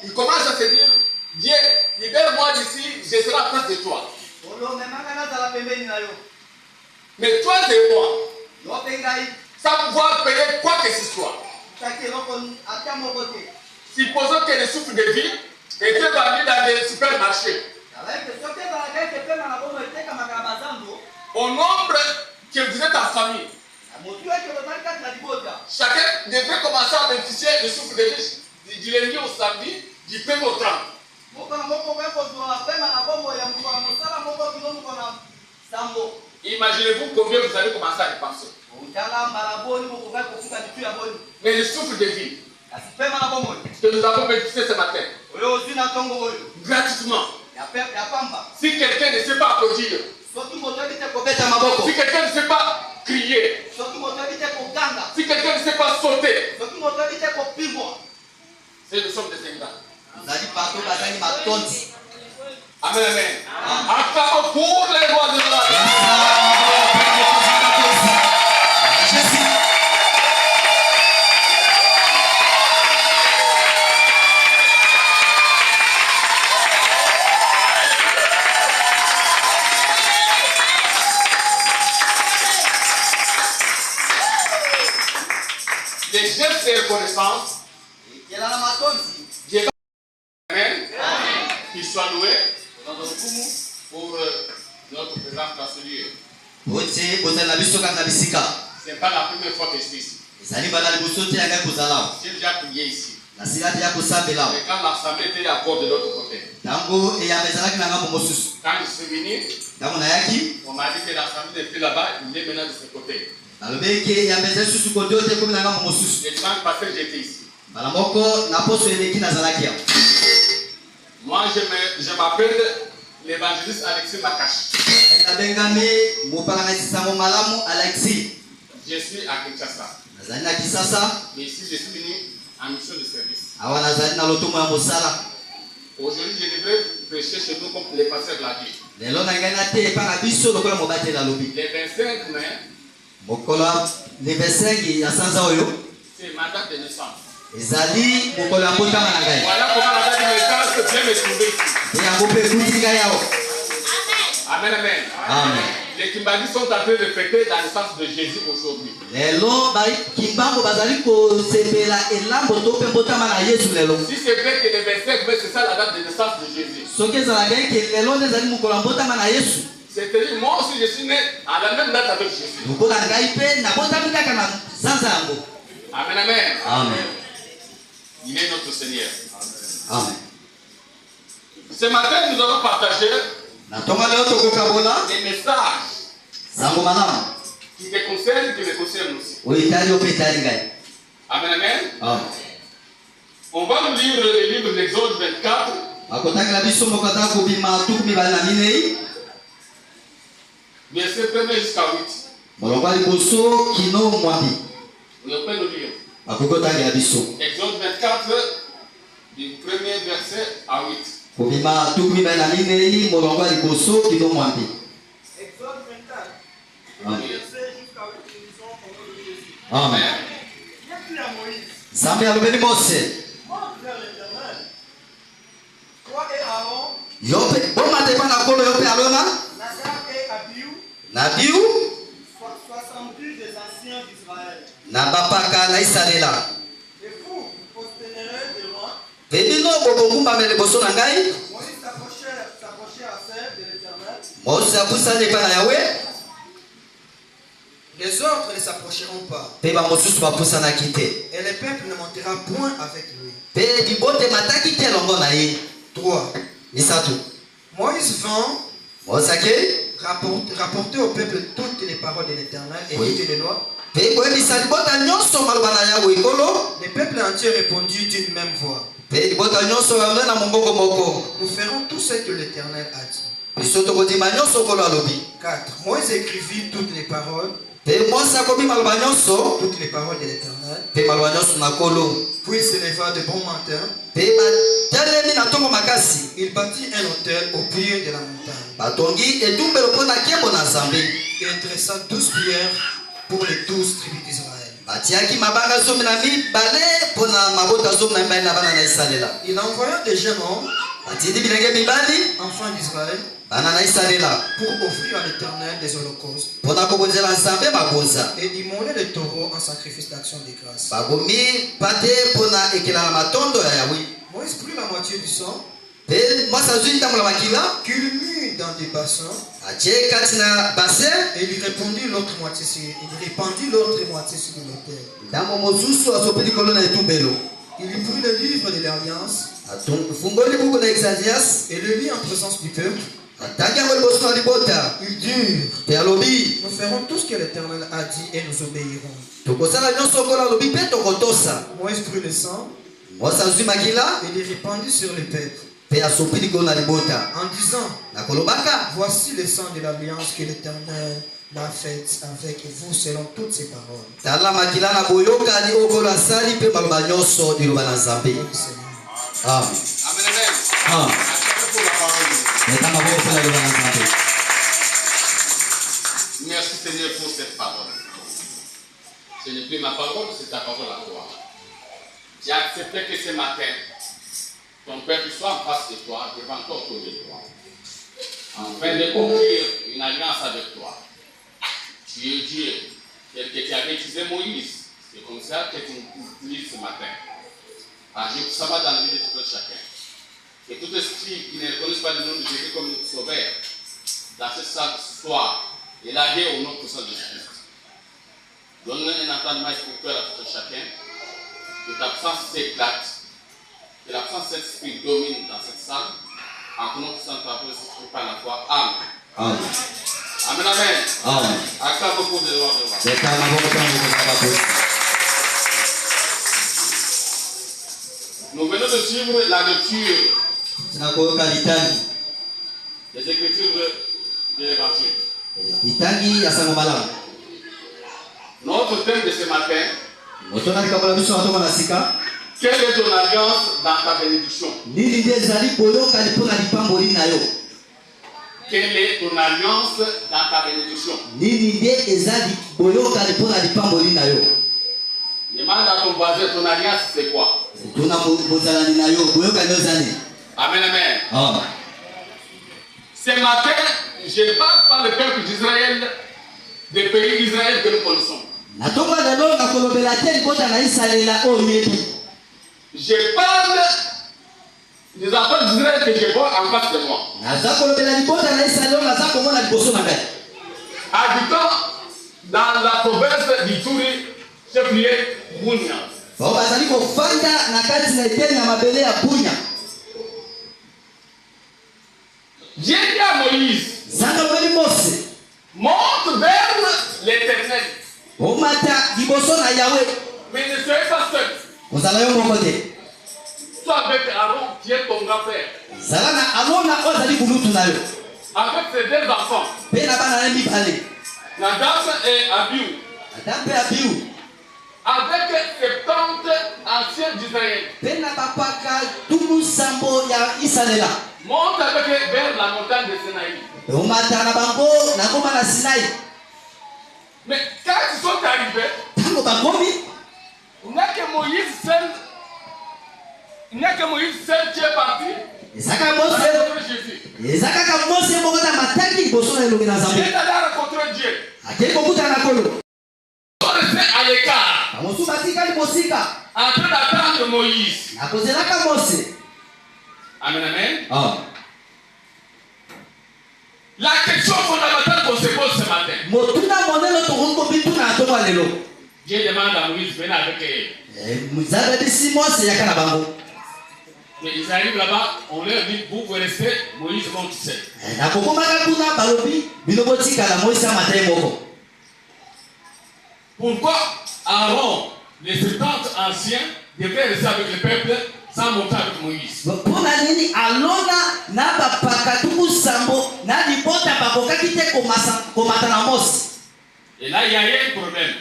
il commence à se dire, Dieu, libère-moi d'ici, je serai à place de toi. Mais toi et moi, sans pouvoir payer quoi que ce soit. Supposons que le souffle de vie était vendu dans des supermarchés. Au nombre que vous êtes en famille, chacun devrait commencer à bénéficier du souffle de vie du lundi au samedi, du 1er au 30. Imaginez-vous combien vous allez commencer à dépenser. Mais le souffle de vie que nous avons bénéficié ce matin, gratuitement. Si quelqu'un ne sait pas applaudir, si quelqu'un ne sait pas crier, si quelqu'un ne sait pas sauter, c'est nous sommes des ingrats. Amen, amen. Acclamons pour les rois de la les gestes de reconnaissance, Dieu, amen, qu'il soit loué pour notre présence dans ce lieu. Ce n'est pas la première fois que je suis ici. J'ai déjà prié ici. Et quand l'assemblée était encore de l'autre côté. Quand je suis venu, on m'a dit que l'assemblée était là-bas, il est maintenant de ce côté. Les gens parce que j'étais ici. Moi, je m'appelle l'évangéliste Alexis Makache. Je suis à Kinshasa. Mais ici, je suis venu en mission de service. Aujourd'hui, je devrais prêcher chez nous comme les pasteurs de la ville. Le 25 mai, c'est ma date de naissance. Voilà comment la date de naissance vient me trouver ici. Amen, amen. Amen. Les Kimbangis sont en train de fêter la naissance de Jésus aujourd'hui. Si c'est vrai que le 25 mai, c'est ça la date de naissance de Jésus. C'est-à-dire, moi aussi je suis né à la même date avec Jésus. Amen, amen. Amen. Il est notre Seigneur. Amen. Ce matin, nous allons partager des messages qui te concernent, qui me concernent aussi. Amen, amen. Amen. On va nous lire le livre de l'Exode 24. Verset 1 jusqu'à 8. On peut nous lire. Exode 24, du premier verset à 8. Exode 24. Verset jusqu'à 8, nous lisons au nom de Jésus. Amen. Il y a plus à Moïse. Montre vers l'Éternel. Toi et Aaron. Nadab et Abihu. 70 des anciens d'Israël. Et vous postérez de loin. Moïse s'approchait à celle de l'Éternel. Les autres ne s'approcheront pas. Et le peuple ne montera point avec lui. 3. Moïse vint rapporter au peuple toutes les paroles de l'Éternel et toutes les lois. Le peuple entier répondit d'une même voix. Nous ferons tout ce que l'Éternel a dit. 4. Moïse écrivit toutes les paroles. Toutes les paroles de l'Éternel. Puis il se leva de bon matin. Il bâtit un autel au pied de la montagne. Il dressa 12 pierres pour les 12 tribus d'Israël. Il a envoyé des jeunes hommes, enfants d'Israël, pour offrir à l'Éternel des holocaustes et immoler les taureaux en sacrifice d'action de grâce. Moïse prit la moitié du sang qu'il mit dans des bassins et il répandit l'autre moitié sur l'autel. Il y prit le livre de l'Alliance et le lit en présence du peuple. Il dit, nous ferons tout ce que l'Éternel a dit et nous obéirons. Moïse prit le sang et il répandit sur le peuple en disant, voici le sang de l'Alliance que l'Éternel l'a faite avec vous selon toutes ses paroles. Amen. Merci Seigneur pour cette parole. Ce n'est plus ma parole, c'est ta parole à toi. J'ai accepté que ce matin, ton peuple soit en face de toi, devant ton trône de toi, afin de conclure une alliance avec toi. Tu es Dieu, tel que tu avais utilisé Moïse. C'est comme ça que tu nous utilises ce matin. Agis pour ça va dans la vie de tout chacun. Et tout esprit qui ne reconnaisse pas le nom de Jésus comme notre sauveur, dans ce soir, il a dit au nom puissant de Jésus. Donne-nous un entendement spirituel à tout chacun, que ta puissance s'éclate, que la puissance de cet esprit domine dans cette salle, en nom puissant de ta puissance par la foi. Amen. Amen. Amen, amen. Amen. Acclame beaucoup de lois de roi. Nous venons de suivre la lecture des Écritures de l'Évangile. Notre thème de ce matin, quelle est ton alliance dans ta bénédiction? Quelle est ton alliance dans ta bénédiction? Demande à ton voisin, ton alliance c'est quoi? Amen, amen. Ce matin, je ne parle pas le peuple d'Israël, des pays d'Israël que nous connaissons. Je parle des enfants d'Israël que je vois en face de moi. Habitant dans la province d'Ituri, chef-lieu Bunia. Dieu dit à Moïse, monte vers l'Éternel. Mais ne soyez pas seul. Sois avec Aaron, qui est ton grand-père. Avec ses deux enfants, Nadab et Abihu. Avec 70 anciens d'Israël. Monte avec vers la montagne de Sinaï. Mais quand ils sont arrivés, il n'y a que Moïse seul qui est parti. Il est allé rencontrer Dieu. Ils sont restés à l'écart, en train d'attendre Moïse. Amen, amen. La question fondamentale qu'on se pose ce matin. Dieu demande à Moïse, venez avec elle. Mais ils arrivent là-bas, on leur dit, vous pouvez rester, Moïse monte seul. Pourquoi Aaron, les 70 anciens, devaient rester avec le peuple sans monter avec Moïse? Et là, il y a un problème.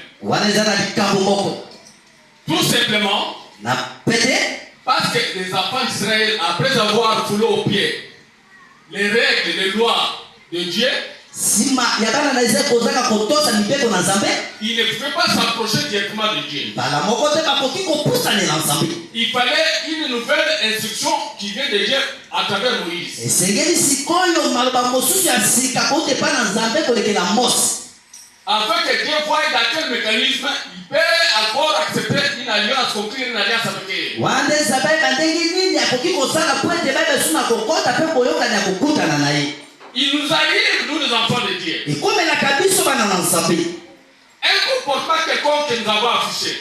Tout simplement, parce que les enfants d'Israël, après avoir foulé aux pieds les règles, les lois de Dieu, il ne pouvait pas s'approcher directement de Dieu. Il fallait une nouvelle instruction qui vient de Dieu à travers Moïse. Afin que Dieu voie dans quel mécanisme il peut encore accepter une alliance, conclure une alliance avec eux. Il nous arrive, nous les enfants de Dieu, un comportement quelconque que nous avons affiché,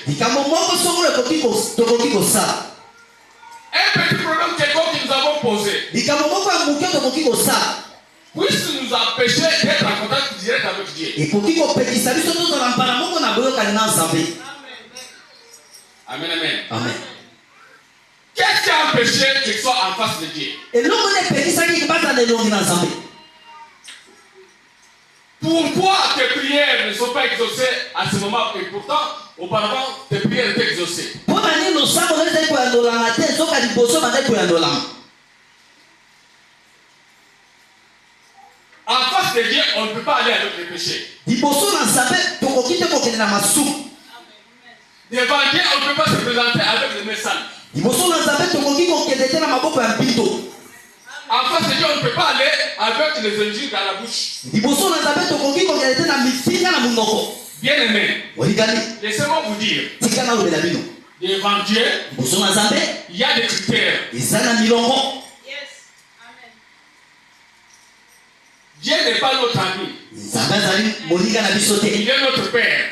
un petit problème quelconque que nous avons posé, puisse nous empêcher d'être en contact direct avec Dieu. Amen, amen. Amen. Qu'est-ce qui a empêché que tu sois en face de Dieu? Pourquoi tes prières ne sont pas exaucées à ce moment et pourtant, auparavant, tes prières étaient exaucées? En face de Dieu, on ne peut pas aller avec les péchés. Devant Dieu, on ne peut pas se présenter avec les messages. En face de Dieu, on ne peut pas aller avec les injures dans la bouche. Bien aimé, laissez-moi vous dire, devant Dieu, il y a des critères. Dieu n'est pas notre ami. Il est notre Père.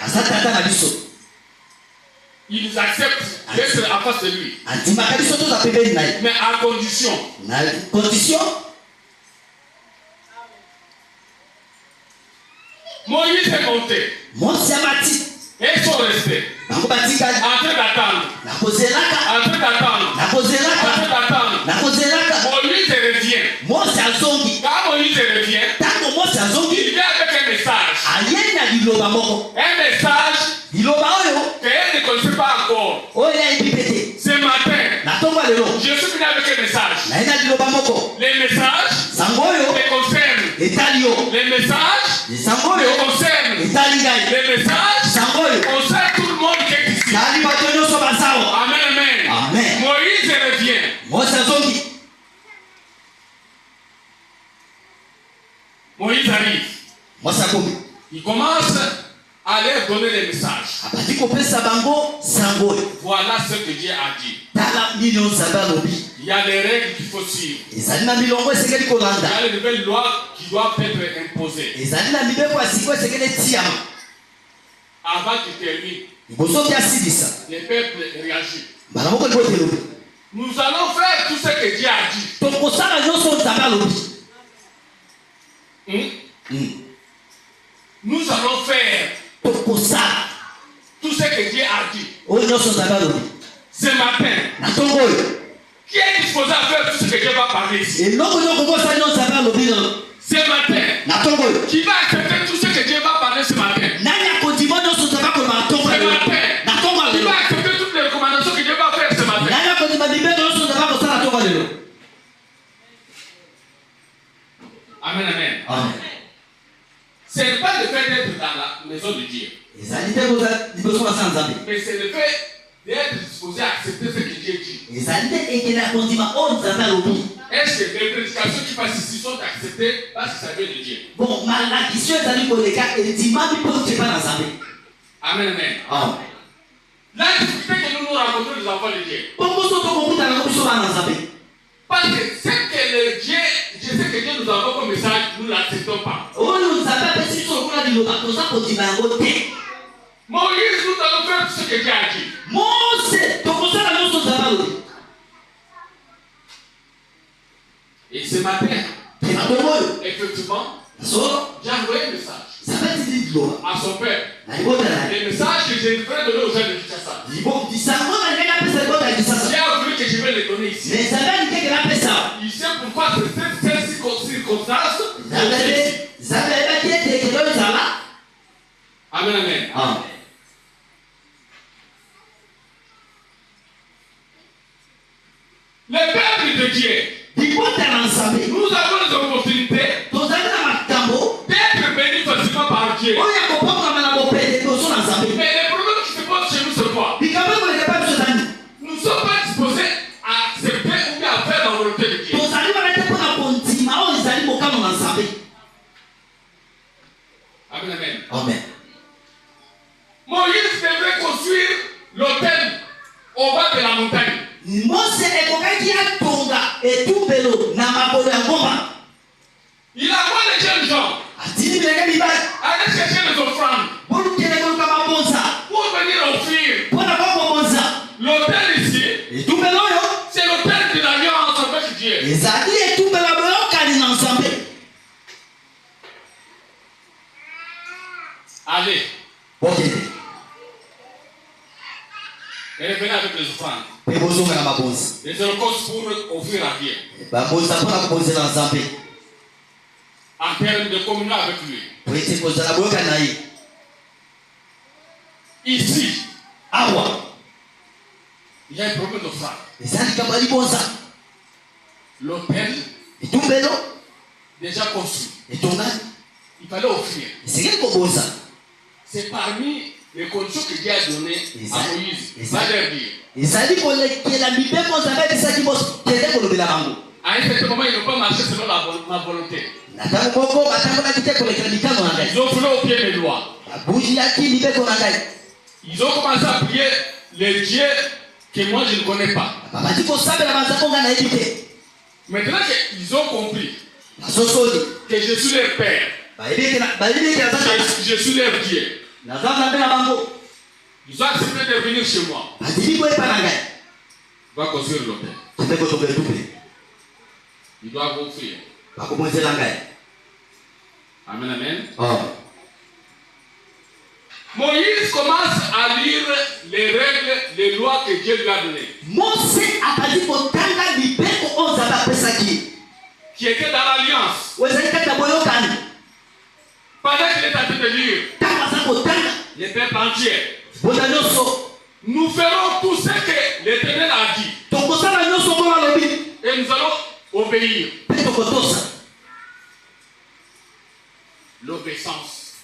Il nous accepte d'être en face de lui. Mais à condition. Moïse est monté. Et ils sont restés. En train d'attendre. Moïse revient. Quand Moïse revient, il vient avec un message. Un message qu'elle ne connaissait pas encore. Ce matin, je suis venu avec un message. Les messages me concernent. Les messages me concernent. Les messages concernent tout le monde qui est ici. Amen, amen. Moïse revient. Moïse arrive. Il commence à leur donner des messages. Voilà ce que Dieu a dit. Il y a des règles qu'il faut suivre. Il y a les nouvelles lois qui doivent être imposées. Avant qu'il termine, les peuples réagissent. Nous allons faire tout ce que Dieu a dit. Nous allons faire tout ce que Dieu a dit. Ce matin, qui est disposé à faire tout ce que Dieu va parler ici? Ce matin, qui va accepter tout ce que Dieu va parler ce matin? Ce matin, qui va accepter toutes les recommandations que Dieu va faire ce matin? Amen, amen. Ce n'est pas le fait d'être dans la maison de Dieu, mais c'est le fait d'être disposé à accepter ce que Dieu dit. Est-ce que les prédications qui passent ici sont acceptées parce que ça vient de Dieu? Amen, amen. La difficulté que nous rencontrons les enfants de Dieu, parce que ce que Dieu nous envoie comme message, nous ne l'acceptons pas. Moïse, nous allons faire ce que Dieu a dit. Et ce matin, effectivement, j'ai envoyé un message à son père. Les messages que j'ai devrais donner aux gens de Kinshasa. J'ai voulu que je vais les donner ici. Il sait pourquoi ces circonstances. Amen, amen. Le peuple de Dieu, nous avons les opportunités d'être volonté de Dieu. Amen, amen. Amen. Moïse devrait construire l'autel au bas de la montagne. Il a envoyé les jeunes gens. Allez chercher les offrandes pour venir offrir. L'autel ici, c'est l'autel de l'alliance avec Dieu. Allez. Et revenez avec les offrandes. Les holocaustes pour offrir à Dieu. En termes de communion avec lui. Ici, il y a un problème d'offrande. L'autel déjà construit. Il fallait offrir. C'est parmi les conditions que Dieu a données à Moïse. Va leur dire. À un certain moment, ils n'ont pas marché selon ma volonté. Ils ont voulu au pied des lois. Ils ont commencé à prier les dieux que moi je ne connais pas. Maintenant qu'ils ont compris que je suis leur père, je suis leur Dieu, ils ont accepté de venir chez moi. Va construire l'autel. Ils doivent offrir. Amen, amen. Oh. Moïse commence à lire les règles, les lois que Dieu lui a données. Qui étaient dans l'alliance. Pendant qu'il est en train de lire les peuples entiers, nous ferons tout ce que l'Éternel a dit. Et nous allons obéir. L'obéissance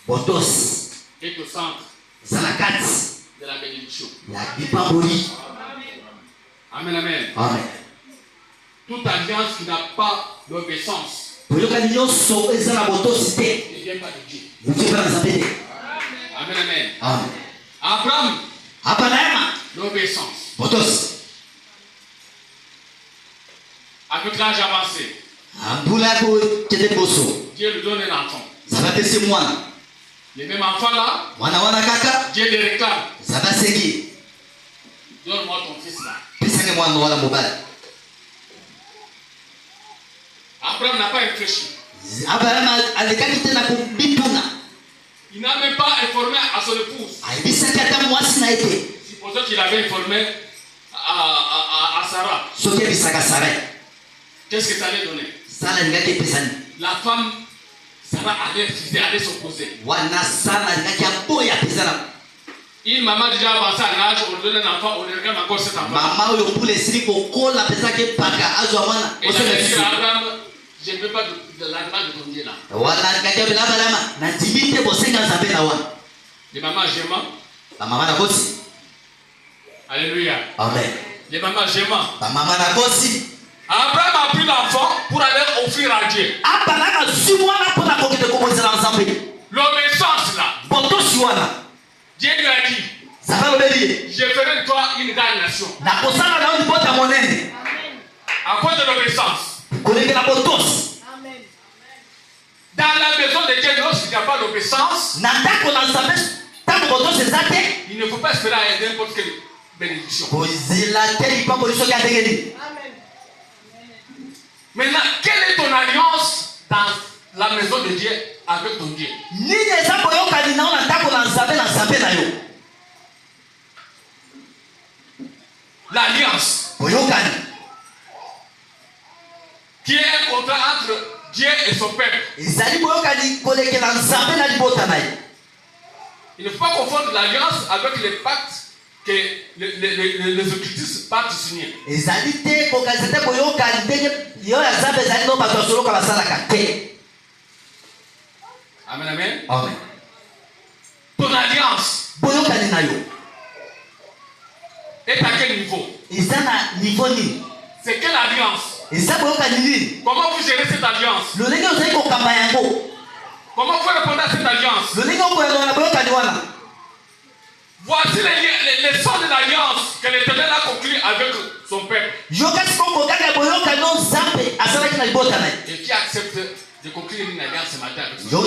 est au centre de la bénédiction. Amen, amen. Amen. Toute alliance qui n'a pas l'obéissance ne vient pas de Dieu. Amen, amen. Amen. Abraham, l'obéissance. Avec l'âge avancé, Dieu lui donne un enfant. Les mêmes enfants là, Dieu les réclame. Donne-moi ton fils là. Abraham n'a pas réfléchi. Il n'a même pas informé à son épouse. Supposons qu'il avait informé à Sarah. Qu'est-ce que ça allait donner? La femme, Sarah allait refuser, allait s'opposer. Une maman déjà avancée en âge, on donne un enfant, on regarde encore cet enfant. Et elle a dit à Abraham, je ne veux pas de l'aliment de ton Dieu là. Les mamans gémant. Alléluia. Amen. Les mamans gémant. Abraham a pris l'enfant pour aller offrir à Dieu. L'obéissance là. Dieu lui a dit, je ferai de toi une grande nation. À cause de l'obéissance. Dans la maison de Dieu, lorsqu'il n'y a pas d'obéissance, il ne faut pas espérer à n'importe quelle bénédiction. Maintenant, quelle est ton alliance dans la maison de Dieu avec ton Dieu? L'alliance qui est un contrat entre Dieu et son peuple. Il ne faut pas confondre l'alliance avec les pactes que les occultistes partent signer. Amen, amen. Amen. Ton alliance est à quel niveau? C'est quelle alliance? Comment vous gérez cette alliance? Comment vous répondez à cette alliance? Voici les sons de l'alliance que l'Éternel a conclu avec son peuple. Et qui accepte de conclure une alliance ce matin avec son peuple?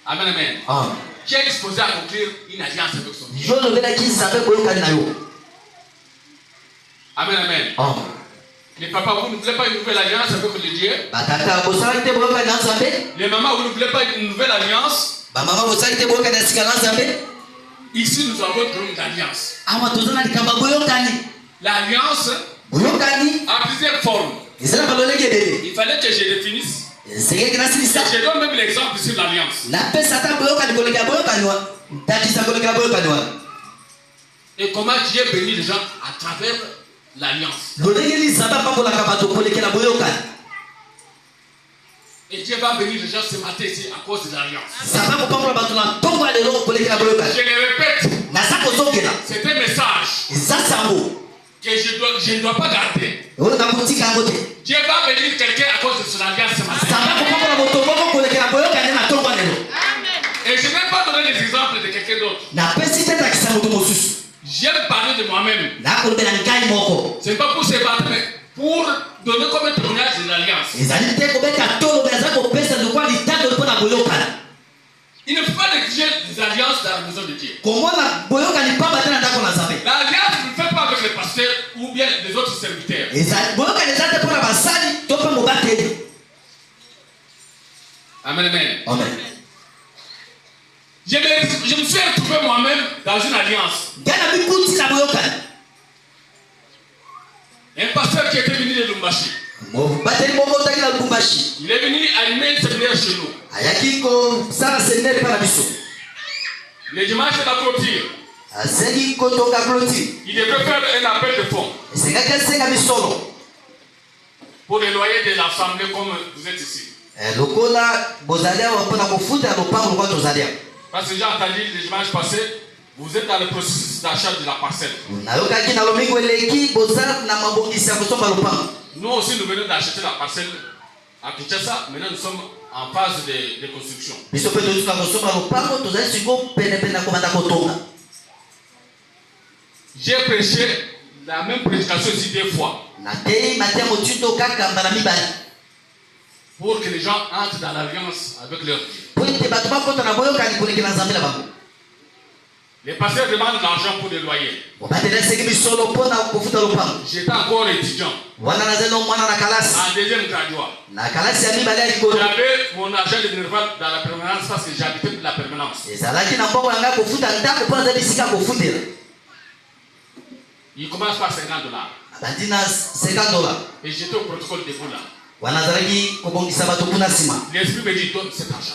Amen, amen. Qui est disposé à conclure une alliance avec son peuple? Amen, amen. Les papas, vous ne voulez pas une nouvelle alliance avec le Dieu? Les mamans, vous ne voulez pas une nouvelle alliance? Ici, nous avons une alliance. L'alliance a plusieurs formes. Il fallait que je définisse. Je donne même l'exemple sur l'alliance. Et comment Dieu bénit les gens à travers l'alliance. Et Dieu va bénir les gens ce matin ici à cause de l'alliance. Je le répète, c'est un message que je ne dois pas garder. Dieu va bénir quelqu'un à cause de son alliance ce matin. Et je ne vais pas donner des exemples de quelqu'un d'autre. J'aime parler de moi-même. Ce n'est pas pour se battre, mais pour donner comme un témoignage de l'alliance. Il ne faut pas négliger les alliances dans la maison de Dieu. L'alliance ne fait pas avec les pasteurs ou bien les autres serviteurs. Amen, amen. Je me suis retrouvé moi-même dans une alliance. Un pasteur qui était venu de Lumbashi. Il est venu animer un séminaire chez nous. Le dimanche de la clôture, il devait faire un appel de fonds pour les loyers de l'assemblée comme vous êtes ici. Parce que j'ai entendu le dimanche passé, vous êtes dans le processus d'achat de la parcelle. Nous aussi, nous venons d'acheter la parcelle à Kinshasa. Maintenant, nous sommes en phase de construction. J'ai prêché la même prédication ici 2 fois. Pour que les gens entrent dans l'alliance avec leur Dieu. Les pasteurs demandent de l'argent pour des loyers. J'étais encore étudiant. En deuxième graduat. J'avais mon argent de bénévole dans la permanence parce que j'habitais la permanence. Il commence par $50. Et j'étais au protocole de Boula. L'esprit me dit donne cet argent.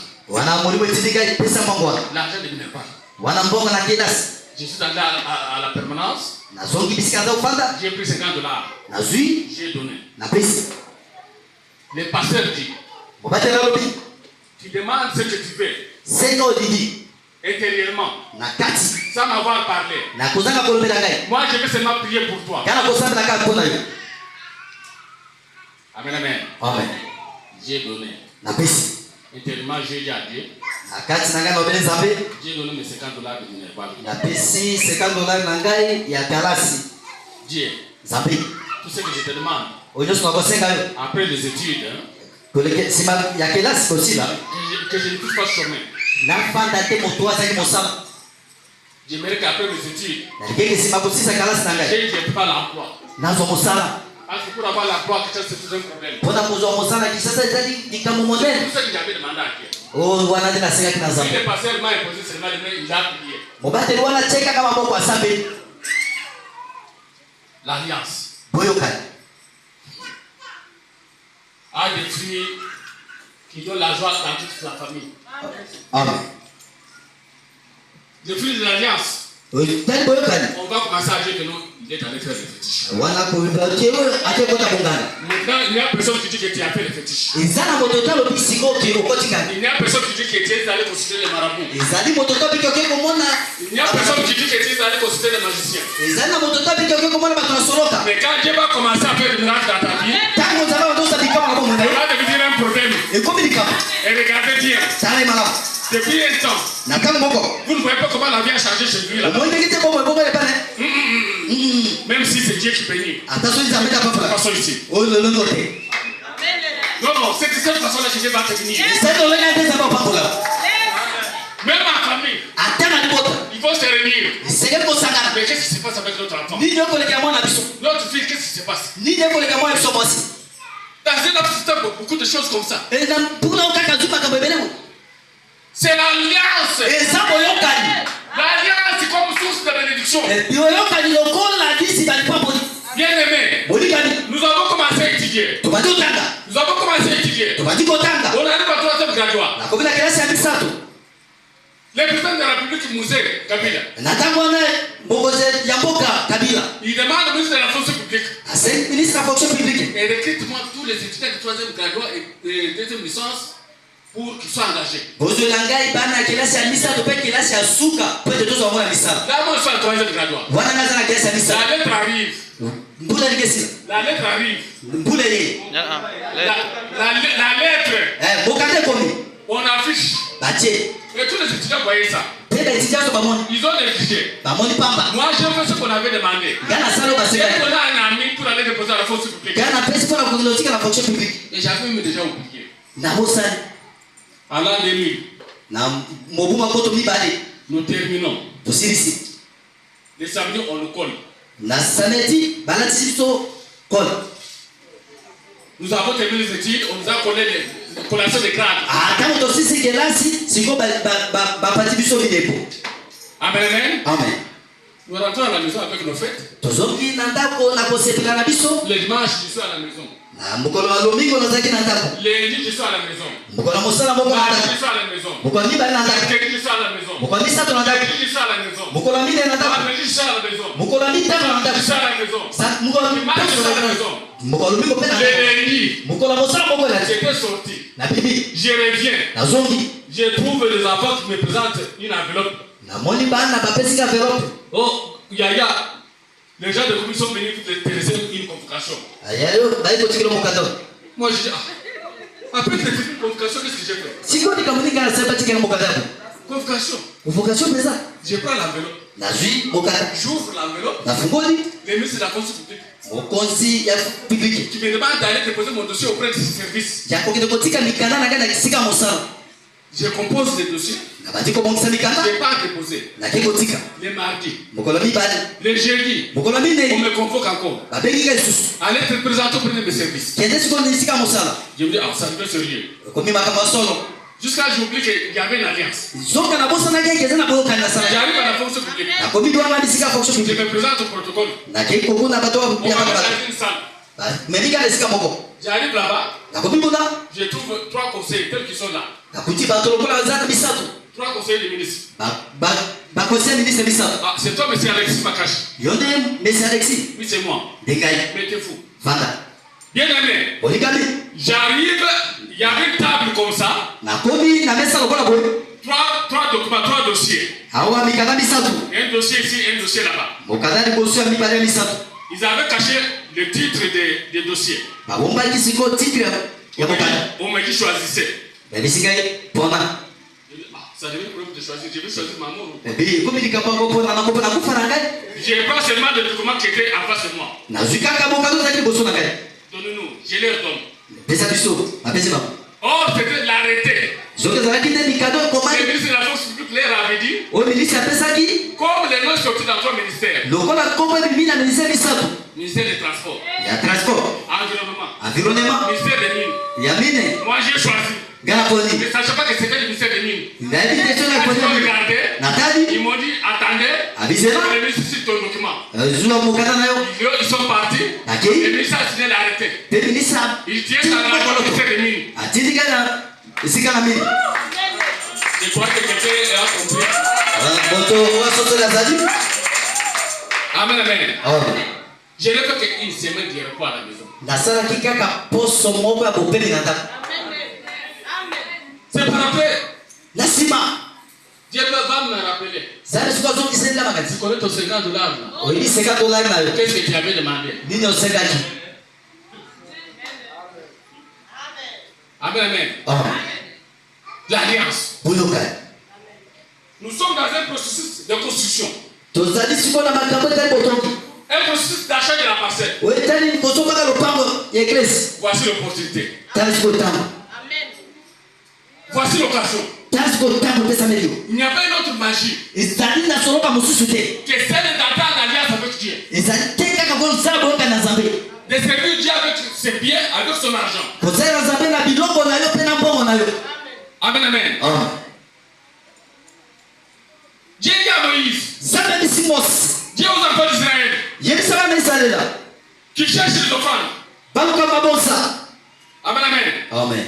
L'argent de bénévole. Je suis allé à la permanence. J'ai pris $50. J'ai donné. Le pasteur dit tu demandes ce que tu veux intérieurement sans m'avoir parlé. Moi je vais seulement prier pour toi. Amen, amen. J'ai donné. Intérieurement, j'ai dit à Dieu. J'ai donné mes $50 de Minerval. Dieu, tout ce que je te demande, après les études, que je ne puisse pas chômer. J'aimerais qu'après mes études, je n'ai pas l'emploi. Parce que pour avoir l'emploi, c'est un problème. Tout ce que j'avais demandé à Dieu. Il est passé, il m'a imposé seulement le main, il a prié. L'alliance a des filles qui donnent la joie dans toute la famille. Amen. Les filles de l'alliance, on va commencer à dire que nous, Il est allé faire les fétiches. Maintenant, il n'y a personne qui dit que tu as fait les fétiches. Il n'y a personne qui dit que tu es allé consulter les marabouts. Il n'y a personne qui dit que tu es allé consulter les magiciens. Mais quand Dieu va commencer à faire du miracle dans ta vie, il va devenir un problème. Et regardez bien. Depuis un temps, vous ne voyez pas comment la vie a changé chez lui là. Même si c'est Dieu qui bénit. Passons ici. Non, c'est de cette façon-là que Dieu va te bénir. Même ma famille, il faut se réunir. Mais qu'est-ce qui se passe avec notre enfant? Notre fille, qu'est-ce qui se passe? Dans un autre système, beaucoup de choses comme ça. C'est l'alliance. L'alliance c'est comme source de bénédiction. Bien aimé, nous avons commencé à étudier. On arrive à 3e graduat. Le président de la République, Mouzé Kabila, il demande au ministre de la fonction publique et recrute-moi tous les étudiants de 3e graduat et 2e licence pour qu'ils soient engagés. Là, moi, je suis à 3e graduat. La lettre arrive. La lettre arrive. La lettre. On affiche. Et tous les étudiants voyaient ça. Ils ont négligé. Moi, j'ai fait ce qu'on avait demandé. Et on a un ami pour aller déposer à la fonction publique. Et j'avais même déjà oublié. À l'an 2000, nous terminons. Les samedis, on le colle. Nous avons terminé les études, on nous a collé les collations de grades. Amen. Amen. Nous rentrons à la maison avec nos fêtes. Le dimanche, je suis à la maison. Lundi, je suis à la maison. Mardi, je suis à la maison. Mercredi, je suis à la maison. Jeudi, je suis à la maison. Vendredi, je suis à la maison. Samedi, je suis à la maison. Dimanche, je suis à la maison. Lundi, j'étais sorti. Je reviens. Je trouve les enfants qui me présentent une enveloppe. Oh, Yaya, les gens de la commission sont venus pour te laisser une convocation. Moi, je dis, après une convocation, qu'est-ce que j'ai fait? Convocation. Je prends l'enveloppe. J'ouvre l'enveloppe. Les ministres de la fonction publique. Tu me demandes d'aller déposer mon dossier auprès de ce service. Je compose les dossiers. Je n'ai pas déposé. Les mardis. Les jeudis. On me convoque encore. Allez te présenter auprès de mes services. Je me dis, ça devient sérieux. Jusqu'à j'oublie qu'il y avait une alliance. J'arrive à la fonction publique. Je me présente au protocole. On va dans une salle. J'arrive là-bas. Je trouve 3 conseillers tels qu'ils sont là. 3 conseillers de ministre. C'est toi, monsieur Alexis Makashi. Oui, c'est moi. Mettez fou. Bien aimé. J'arrive, il y a une table comme ça. 3 documents, 3 dossiers. Un dossier ici, un dossier là-bas. Ils avaient caché le titre des dossiers. On m'a dit choisissez. Ça devient problème de choisir. Je vais choisir maman. Je prends seulement les documents qui étaient en face de moi. Donnez-nous, je les redonne. Oh, c'était l'arrêté. Le ministre de la fonction publique leur avait dit, comme les noms sortis dans 3 ministères. Ministère des Transports. Environnement. Ministère des Mines. Moi j'ai choisi. Ne sachant pas que c'était le ministère des Mines. Ils m'ont dit, attendez, le ministre cite ton document. Ils sont partis. Le ministre a signé l'arrêté. Il tient dans la ministère des Mines. Je crois que quelqu'un a compris. Amen, amen. Amen. Je n'ai fait qu'une semaine de repos à la maison. C'est par après. Dieu va me rappeler. Tu connais ton $50 là? Qu'est-ce que tu avais demandé? Amen, amen. L'alliance. Nous sommes dans un processus de construction. Un processus d'achat de la parcelle. Voici l'opportunité. Voici l'occasion. Il n'y a pas une autre magie que celle d'entrer en alliance avec Dieu. De servir Dieu avec ses biens, avec son argent. Amen, amen. Dieu dit à Moïse, Dieu aux enfants d'Israël, qui cherchent les offrandes. Amen, amen. Amen.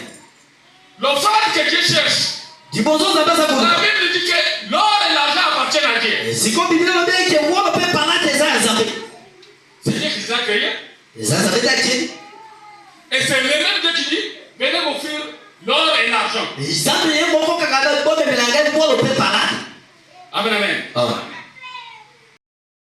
L'offrande que Dieu cherche. La Bible dit que l'or et l'argent appartiennent à Dieu. C'est Dieu qui les a créés. Et c'est le même Dieu qui dit, venez m'offrir l'or et l'argent. Amen, amen.